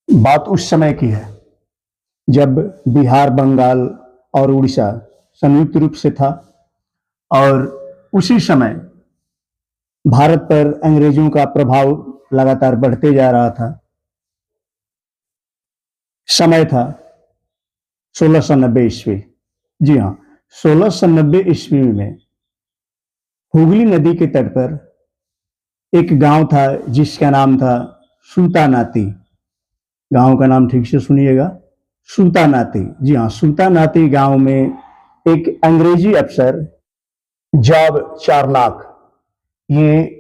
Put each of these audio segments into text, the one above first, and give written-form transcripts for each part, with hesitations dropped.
बात उस समय की है जब बिहार, बंगाल और उड़ीसा संयुक्त रूप से था और उसी समय भारत पर अंग्रेजों का प्रभाव लगातार बढ़ते जा रहा था। समय था 1690 ईस्वी। जी हाँ, 1690 ईस्वी में हुगली नदी के तट पर एक गांव था जिसका नाम था सूतानाती। गांव का नाम ठीक से सुनिएगा, सूतानाती। जी हाँ, सूतानाती गांव में एक अंग्रेजी अफसर जॉब चार्नॉक, ये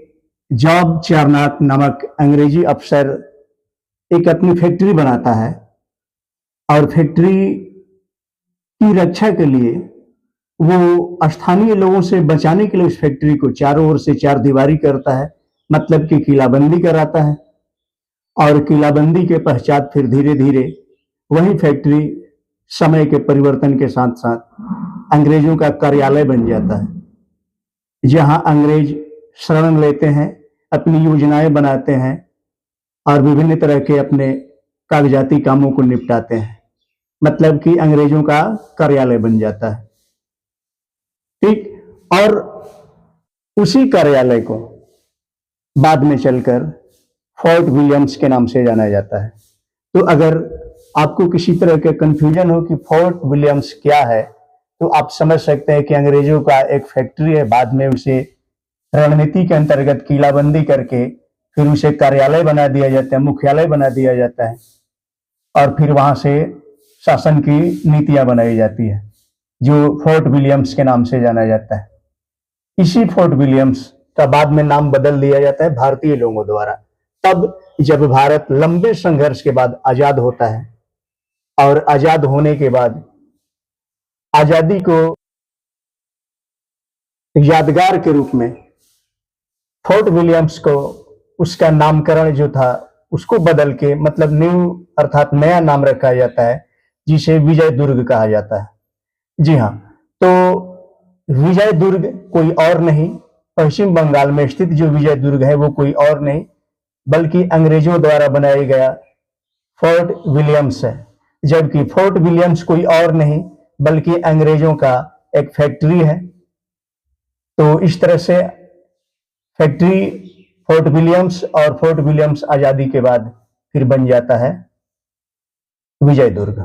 जॉब चार्नॉक नामक अंग्रेजी अफसर एक अपनी फैक्ट्री बनाता है और फैक्ट्री की रक्षा के लिए वो स्थानीय लोगों से बचाने के लिए उस फैक्ट्री को चारों ओर से चार दीवारी करता है, मतलब कि किलाबंदी कराता है। और किलाबंदी के पश्चात फिर धीरे धीरे वही फैक्ट्री समय के परिवर्तन के साथ साथ अंग्रेजों का कार्यालय बन जाता है, जहां अंग्रेज शरण लेते हैं, अपनी योजनाएं बनाते हैं और विभिन्न तरह के अपने कागजाती कामों को निपटाते हैं। मतलब कि अंग्रेजों का कार्यालय बन जाता है। ठीक। और उसी कार्यालय को बाद में चलकर फोर्ट विलियम्स के नाम से जाना जाता है। तो अगर आपको किसी तरह के कंफ्यूजन हो कि फोर्ट विलियम्स क्या है, तो आप समझ सकते हैं कि अंग्रेजों का एक फैक्ट्री है, बाद में उसे रणनीति के अंतर्गत किलाबंदी करके फिर उसे कार्यालय बना दिया जाता है, मुख्यालय बना दिया जाता है और फिर वहां से शासन की नीतियां बनाई जाती है, जो फोर्ट विलियम्स के नाम से जाना जाता है। इसी फोर्ट विलियम्स का बाद में नाम बदल दिया जाता है भारतीय लोगों द्वारा, तब जब भारत लंबे संघर्ष के बाद आजाद होता है और आजाद होने के बाद आजादी को यादगार के रूप में फोर्ट विलियम्स को उसका नामकरण जो था उसको बदल के, मतलब न्यू अर्थात नया नाम रखा जाता है, जिसे विजय दुर्ग कहा जाता है। जी हाँ, तो विजय दुर्ग कोई और नहीं, पश्चिम बंगाल में स्थित जो विजय दुर्ग है वो कोई और नहीं बल्कि अंग्रेजों द्वारा बनाया गया फोर्ट विलियम्स है। जबकि फोर्ट विलियम्स कोई और नहीं बल्कि अंग्रेजों का एक फैक्ट्री है। तो इस तरह से फैक्ट्री फोर्ट विलियम्स और फोर्ट विलियम्स आजादी के बाद फिर बन जाता है विजय दुर्ग।